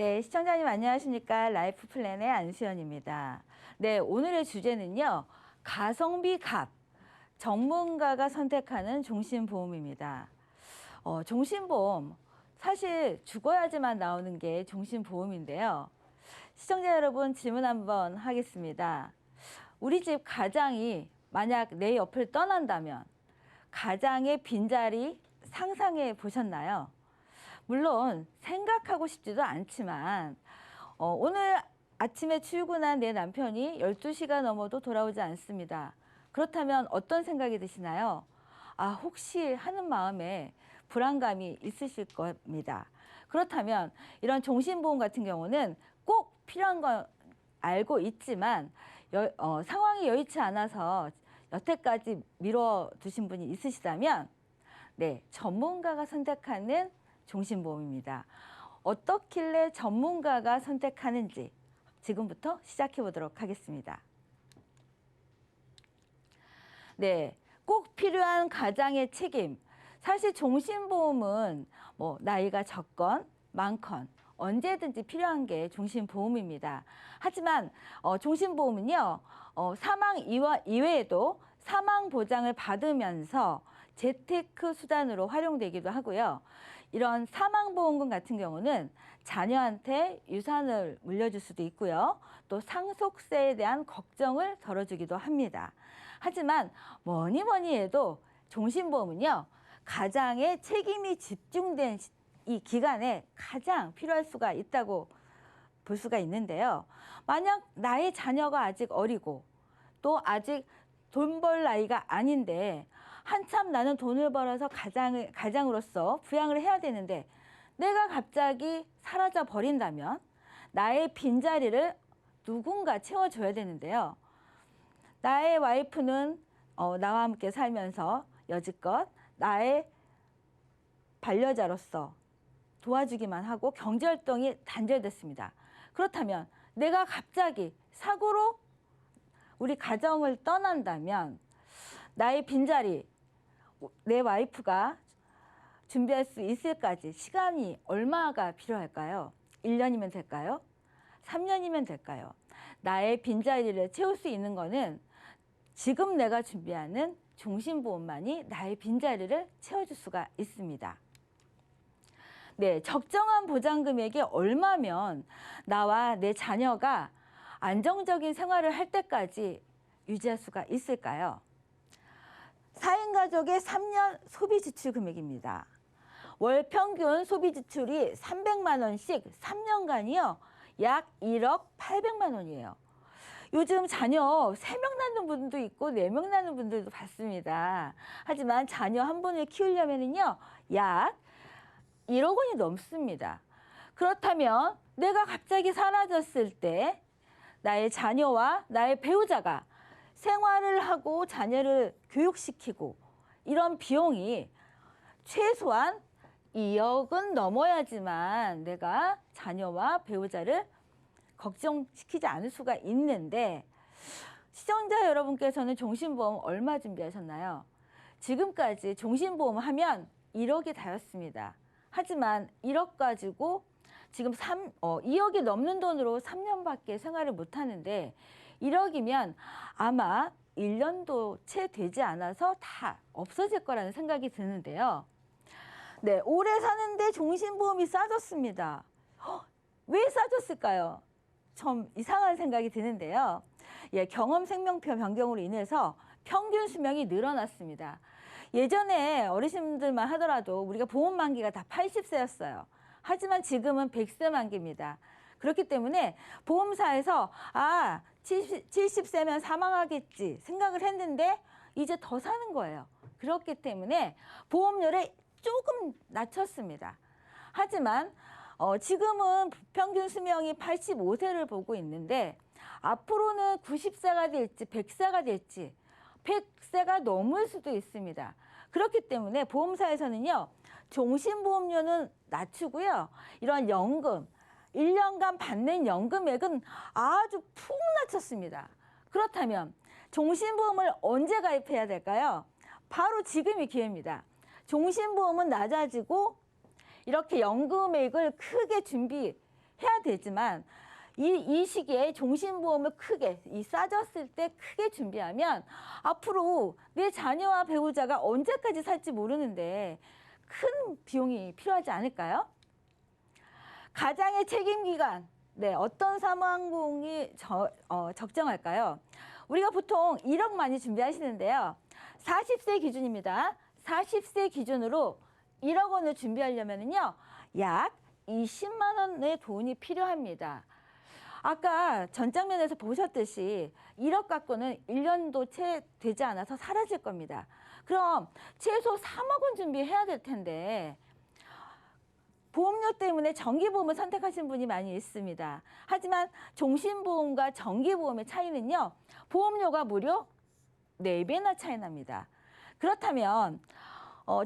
네, 시청자님 안녕하십니까? 라이프 플랜의 안수연입니다. 네, 오늘의 주제는요. 가성비 값, 전문가가 선택하는 종신보험입니다. 종신보험, 사실 죽어야지만 나오는 게 종신보험인데요. 시청자 여러분 질문 한번 하겠습니다. 우리 집 가장이 만약 내 옆을 떠난다면 가장의 빈자리 상상해 보셨나요? 물론 생각하고 싶지도 않지만 오늘 아침에 출근한 내 남편이 12시가 넘어도 돌아오지 않습니다. 그렇다면 어떤 생각이 드시나요? 아, 혹시 하는 마음에 불안감이 있으실 겁니다. 그렇다면 이런 종신보험 같은 경우는 꼭 필요한 건 알고 있지만 상황이 여의치 않아서 여태까지 미뤄두신 분이 있으시다면 네, 전문가가 선택하는 종신보험입니다. 어떻길래 전문가가 선택하는지 지금부터 시작해 보도록 하겠습니다. 네, 꼭 필요한 가장의 책임. 사실 종신보험은 나이가 적건 많건 언제든지 필요한 게 종신보험입니다. 하지만 종신보험은요, 사망 이외에도 사망 보장을 받으면서 재테크 수단으로 활용되기도 하고요. 이런 사망보험금 같은 경우는 자녀한테 유산을 물려줄 수도 있고요. 또 상속세에 대한 걱정을 덜어주기도 합니다. 하지만 뭐니 해도 종신보험은요. 가장의 책임이 집중된 이 기간에 가장 필요할 수가 있다고 볼 수가 있는데요. 만약 나의 자녀가 아직 어리고 또 아직 돈 벌 나이가 아닌데 한참 나는 돈을 벌어서 가장으로서 부양을 해야 되는데 내가 갑자기 사라져 버린다면 나의 빈자리를 누군가 채워줘야 되는데요. 나의 와이프는 나와 함께 살면서 여지껏 나의 반려자로서 도와주기만 하고 경제활동이 단절됐습니다. 그렇다면 내가 갑자기 사고로 우리 가정을 떠난다면 나의 빈자리, 내 와이프가 준비할 수 있을까지 시간이 얼마가 필요할까요? 1년이면 될까요? 3년이면 될까요? 나의 빈자리를 채울 수 있는 거는 지금 내가 준비하는 종신보험만이 나의 빈자리를 채워줄 수가 있습니다. 네, 적정한 보장 금액이 얼마면 나와 내 자녀가 안정적인 생활을 할 때까지 유지할 수가 있을까요? 4인 가족의 3년 소비 지출 금액입니다. 월 평균 소비 지출이 300만 원씩 3년간이요. 약 1억 800만 원이에요. 요즘 자녀 3명 낳는 분도 있고 4명 낳는 분들도 봤습니다. 하지만 자녀 한 분을 키우려면요. 약 1억 원이 넘습니다. 그렇다면 내가 갑자기 사라졌을 때 나의 자녀와 나의 배우자가 생활을 하고 자녀를 교육시키고 이런 비용이 최소한 2억은 넘어야지만 내가 자녀와 배우자를 걱정시키지 않을 수가 있는데 시청자 여러분께서는 종신보험 얼마 준비하셨나요? 지금까지 종신보험 하면 1억이 다였습니다. 하지만 1억 가지고 지금 2억이 넘는 돈으로 3년밖에 생활을 못하는데 1억이면 아마 1년도 채 되지 않아서 다 없어질 거라는 생각이 드는데요. 네, 오래 사는데 종신보험이 싸졌습니다. 왜 싸졌을까요? 좀 이상한 생각이 드는데요. 예, 경험 생명표 변경으로 인해서 평균 수명이 늘어났습니다. 예전에 어르신들만 하더라도 우리가 보험 만기가 다 80세였어요. 하지만 지금은 100세 만기입니다. 그렇기 때문에 보험사에서 70세면 사망하겠지 생각을 했는데 이제 더 사는 거예요. 그렇기 때문에 보험료를 조금 낮췄습니다. 하지만 지금은 평균 수명이 85세를 보고 있는데 앞으로는 90세가 될지 100세가 될지 100세가 넘을 수도 있습니다. 그렇기 때문에 보험사에서는요. 종신보험료는 낮추고요. 이런 연금, 1년간 받는 연금액은 아주 푹 낮췄습니다. 그렇다면 종신보험을 언제 가입해야 될까요? 바로 지금이 기회입니다. 종신보험은 낮아지고 이렇게 연금액을 크게 준비해 해야 되지만 이 시기에 종신보험을 크게 싸졌을 때 크게 준비하면 앞으로 내 자녀와 배우자가 언제까지 살지 모르는데 큰 비용이 필요하지 않을까요? 가장의 책임기간, 네, 어떤 사망보험이 적정할까요? 우리가 보통 1억 많이 준비하시는데요. 40세 기준입니다. 40세 기준으로 1억 원을 준비하려면요, 약 20만 원의 돈이 필요합니다. 아까 전 장면에서 보셨듯이 1억 갖고는 1년도 채 되지 않아서 사라질 겁니다. 그럼 최소 3억 원 준비해야 될 텐데 보험료 때문에 정기보험을 선택하신 분이 많이 있습니다. 하지만 종신보험과 정기보험의 차이는요, 보험료가 무려 4배나 차이 납니다. 그렇다면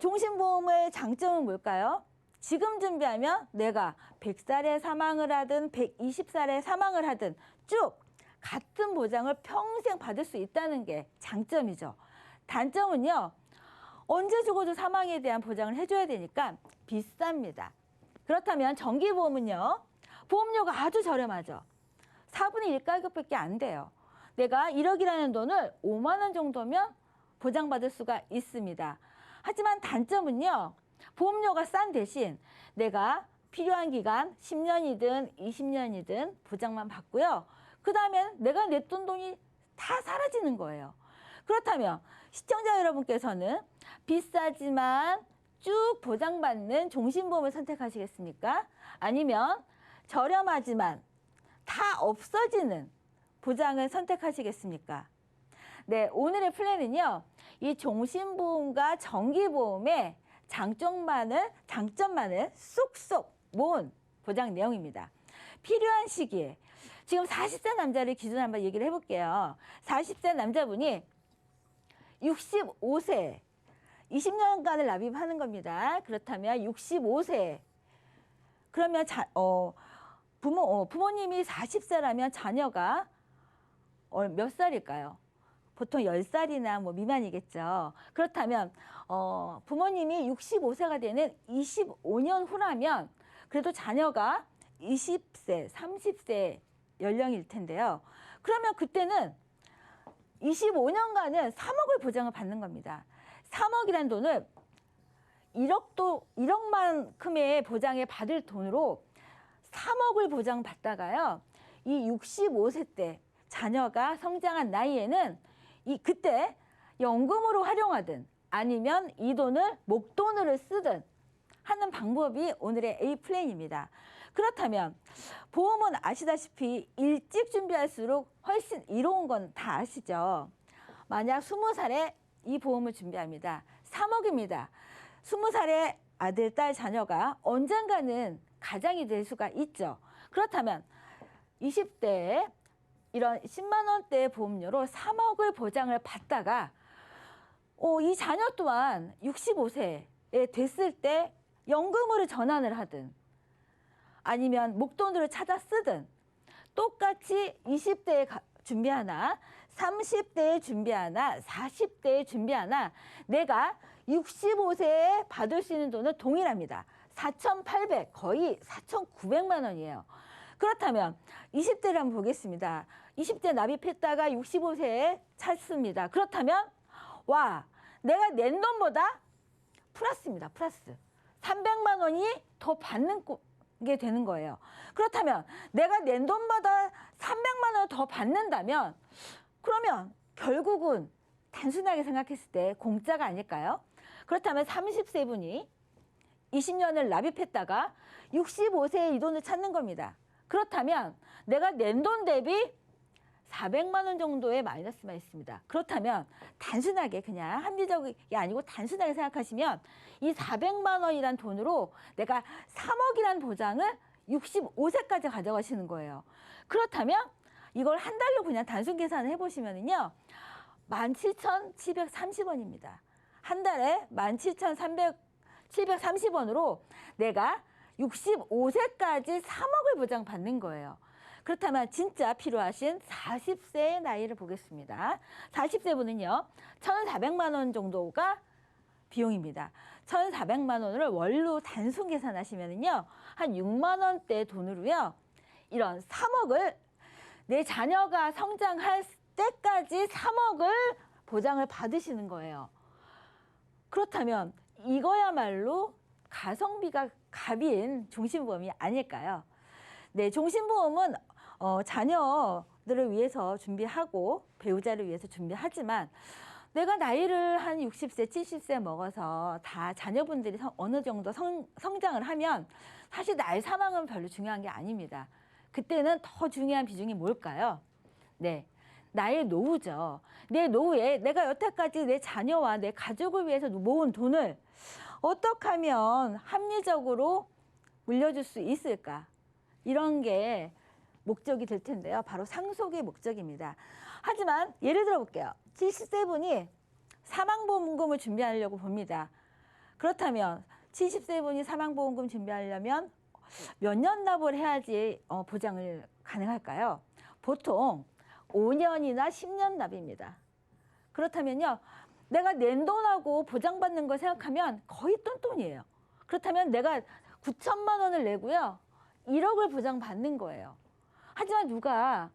종신보험의 장점은 뭘까요? 지금 준비하면 내가 100살에 사망을 하든 120살에 사망을 하든 쭉 같은 보장을 평생 받을 수 있다는 게 장점이죠. 단점은요, 언제 죽어도 사망에 대한 보장을 해줘야 되니까 비쌉니다. 그렇다면 정기보험은요, 보험료가 아주 저렴하죠. 4분의 1 가격밖에 안 돼요. 내가 1억이라는 돈을 5만 원 정도면 보장받을 수가 있습니다. 하지만 단점은요, 보험료가 싼 대신 내가 필요한 기간 10년이든 20년이든 보장만 받고요. 그 다음엔 내가 냈던 돈이 다 사라지는 거예요. 그렇다면 시청자 여러분께서는 비싸지만 쭉 보장받는 종신보험을 선택하시겠습니까? 아니면 저렴하지만 다 없어지는 보장을 선택하시겠습니까? 네, 오늘의 플랜은요, 이 종신보험과 정기보험의 장점만을 쏙쏙 모은 보장 내용입니다. 필요한 시기에 지금 40세 남자를 기준으로 한번 얘기를 해볼게요. 40세 남자분이 65세 20년간을 납입하는 겁니다. 그렇다면 65세 그러면 부모님이 40세라면 자녀가 몇 살일까요? 보통 10살이나 뭐 미만이겠죠. 그렇다면 부모님이 65세가 되는 25년 후라면 그래도 자녀가 20세, 30세 연령일 텐데요. 그러면 그때는 25년간은 3억을 보장을 받는 겁니다. 3억이라는 돈을 1억만큼의 보장에 받을 돈으로 3억을 보장받다가요. 이 65세 때 자녀가 성장한 나이에는 그때 연금으로 활용하든 아니면 이 돈을 목돈으로 쓰든 하는 방법이 오늘의 A 플랜입니다. 그렇다면 보험은 아시다시피 일찍 준비할수록 훨씬 이로운 건 다 아시죠? 만약 20살에 이 보험을 준비합니다. 3억입니다. 20살의 아들, 딸, 자녀가 언젠가는 가장이 될 수가 있죠. 그렇다면 20대에 이런 10만 원대의 보험료로 3억을 보장을 받다가 이 자녀 또한 65세에 됐을 때 연금으로 전환을 하든 아니면 목돈으로 찾아 쓰든 똑같이 20대에 준비하나 30대에 준비하나 40대에 준비하나 내가 65세에 받을 수 있는 돈은 동일합니다. 4,800 거의 4,900만 원이에요. 그렇다면 20대를 한번 보겠습니다. 20대 납입했다가 65세에 찼습니다. 그렇다면 와, 내가 낸 돈보다 플러스입니다. 플러스. 300만 원이 더 받는 게 되는 거예요. 그렇다면 내가 낸 돈보다 300만 원 더 받는다면 그러면 결국은 단순하게 생각했을 때 공짜가 아닐까요? 그렇다면 30세 분이 20년을 납입했다가 65세에 이 돈을 찾는 겁니다. 그렇다면 내가 낸 돈 대비 400만 원 정도의 마이너스만 있습니다. 그렇다면 단순하게 그냥 합리적이 아니고 단순하게 생각하시면 이 400만 원이란 돈으로 내가 3억이란 보장을 65세까지 가져가시는 거예요. 그렇다면 이걸 한 달로 그냥 단순 계산을 해보시면요. 17,730원입니다. 한 달에 17,730원으로 내가 65세까지 3억을 보장받는 거예요. 그렇다면 진짜 필요하신 40세의 나이를 보겠습니다. 40세 분은요. 1,400만 원 정도가 비용입니다. 1,400만 원을 월로 단순 계산하시면요. 한 6만 원대 돈으로요. 이런 3억을 내 자녀가 성장할 때까지 3억을 보장을 받으시는 거예요. 그렇다면 이거야말로 가성비가 갑인 종신보험이 아닐까요? 네, 종신보험은 자녀들을 위해서 준비하고 배우자를 위해서 준비하지만 내가 나이를 한 60세, 70세 먹어서 다 자녀분들이 어느 정도 성장을 하면 사실 나의 사망은 별로 중요한 게 아닙니다. 그때는 더 중요한 비중이 뭘까요? 네, 나의 노후죠. 내 노후에 내가 여태까지 내 자녀와 내 가족을 위해서 모은 돈을 어떻게 하면 합리적으로 물려줄 수 있을까? 이런 게 목적이 될 텐데요. 바로 상속의 목적입니다. 하지만 예를 들어 볼게요. 70세 분이 사망보험금을 준비하려고 봅니다. 그렇다면 70세 분이 사망보험금 준비하려면 몇 년 납을 해야지 보장을 가능할까요? 보통 5년이나 10년 납입니다. 그렇다면요, 내가 낸 돈하고 보장받는 걸 생각하면 거의 똔똔이에요. 그렇다면 내가 9천만 원을 내고요, 1억을 보장받는 거예요. 하지만 누가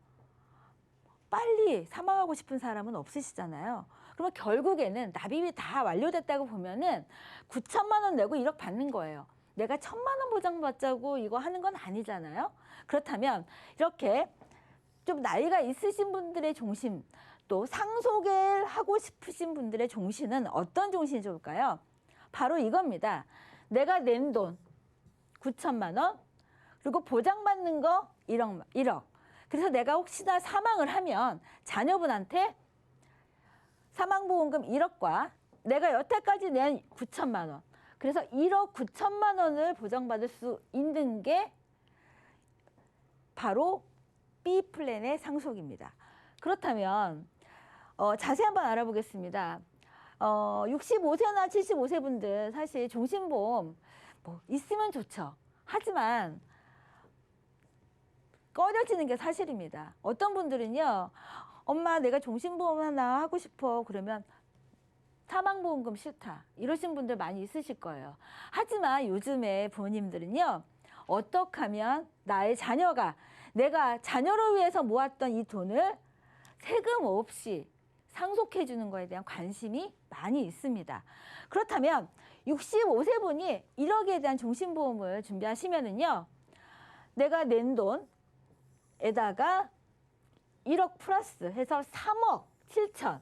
빨리 사망하고 싶은 사람은 없으시잖아요. 그러면 결국에는 납입이 다 완료됐다고 보면은 9천만 원 내고 1억 받는 거예요. 내가 1,000만 원 보장받자고 이거 하는 건 아니잖아요. 그렇다면 이렇게 좀 나이가 있으신 분들의 종신, 또 상속을 하고 싶으신 분들의 종신은 어떤 종신이 좋을까요? 바로 이겁니다. 내가 낸 돈 9천만 원, 그리고 보장받는 거 1억. 그래서 내가 혹시나 사망을 하면 자녀분한테 사망보험금 1억과 내가 여태까지 낸 9천만 원, 그래서 1억 9천만 원을 보장받을 수 있는 게 바로 B플랜의 상속입니다. 그렇다면 자세히 한번 알아보겠습니다. 65세나 75세 분들 사실 종신보험 뭐 있으면 좋죠. 하지만 꺼려지는 게 사실입니다. 어떤 분들은요, 엄마 내가 종신보험 하나 하고 싶어. 그러면 사망보험금 싫다. 이러신 분들 많이 있으실 거예요. 하지만 요즘에 부모님들은요, 어떻게 하면 나의 자녀가 내가 자녀를 위해서 모았던 이 돈을 세금 없이 상속해 주는 거에 대한 관심이 많이 있습니다. 그렇다면 65세 분이 1억에 대한 종신보험을 준비하시면은요, 내가 낸 돈에다가 1억 플러스 해서 3억 7천,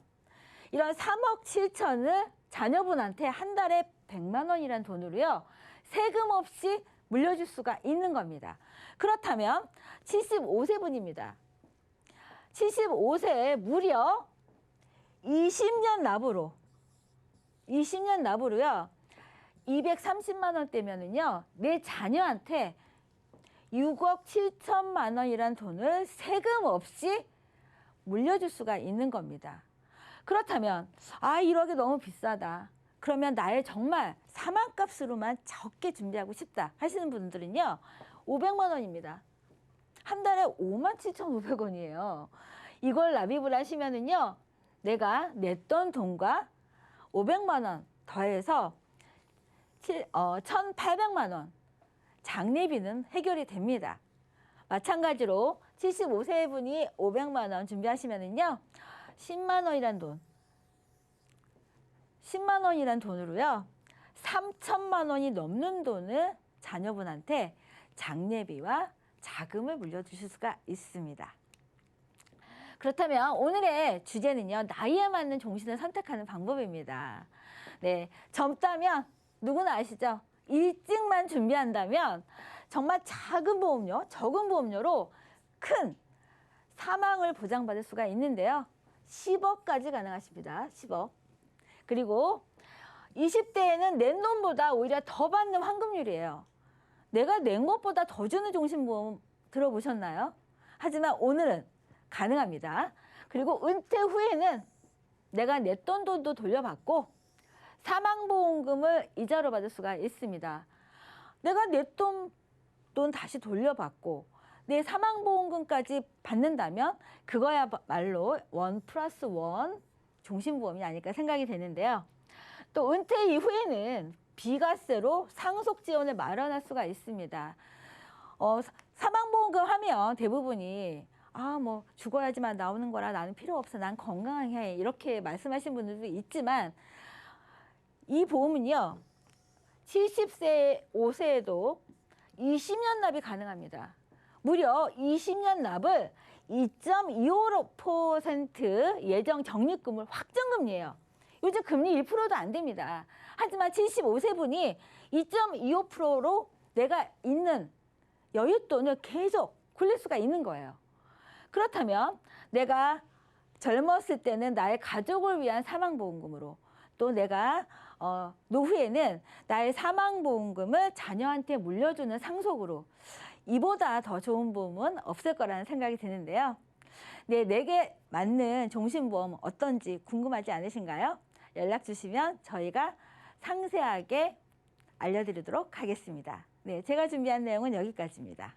이런 3억 7천을 자녀분한테 한 달에 100만 원이라는 돈으로요, 세금 없이 물려줄 수가 있는 겁니다. 그렇다면 75세 분입니다. 75세에 무려 20년 납으로요 230만 원대면은요, 내 자녀한테 6억 7천만 원이라는 돈을 세금 없이 물려줄 수가 있는 겁니다. 그렇다면 1억이 너무 비싸다. 그러면 나의 정말 사망값으로만 적게 준비하고 싶다 하시는 분들은요, 500만 원입니다. 한 달에 57,500원이에요. 이걸 납입을 하시면은요, 내가 냈던 돈과 500만 원 더해서 1,800만 원 장례비는 해결이 됩니다. 마찬가지로 75세 분이 500만 원 준비하시면은요, 10만 원이란 돈으로요 3천만 원이 넘는 돈을 자녀분한테 장례비와 자금을 물려주실 수가 있습니다. 그렇다면 오늘의 주제는요, 나이에 맞는 종신을 선택하는 방법입니다. 네, 젊다면 누구나 아시죠? 일찍만 준비한다면 정말 적은 보험료로 큰 사망을 보장받을 수가 있는데요. 10억까지 가능하십니다. 10억. 그리고 20대에는 낸 돈보다 오히려 더 받는 환급률이에요. 내가 낸 것보다 더 주는 종신보험 들어보셨나요? 하지만 오늘은 가능합니다. 그리고 은퇴 후에는 내가 냈던 돈도 돌려받고 사망보험금을 이자로 받을 수가 있습니다. 내가 냈던 돈 다시 돌려받고 내 사망보험금까지 받는다면 그거야말로 1+1 종신보험이 아닐까 생각이 되는데요. 또 은퇴 이후에는 비과세로 상속 지원을 마련할 수가 있습니다. 사망보험금 하면 대부분이 뭐 죽어야지만 나오는 거라 나는 필요 없어. 난 건강해. 이렇게 말씀하신 분들도 있지만 이 보험은요. 70세, 5세에도 20년 납이 가능합니다. 무려 20년 납을 2.25% 예정 적립금을 확정금리예요. 요즘 금리 1%도 안 됩니다. 하지만 75세 분이 2.25%로 내가 있는 여윳돈을 계속 굴릴 수가 있는 거예요. 그렇다면 내가 젊었을 때는 나의 가족을 위한 사망보험금으로 또 내가 노후에는 나의 사망보험금을 자녀한테 물려주는 상속으로 이보다 더 좋은 보험은 없을 거라는 생각이 드는데요. 네, 내게 맞는 종신보험 어떤지 궁금하지 않으신가요? 연락 주시면 저희가 상세하게 알려드리도록 하겠습니다. 네, 제가 준비한 내용은 여기까지입니다.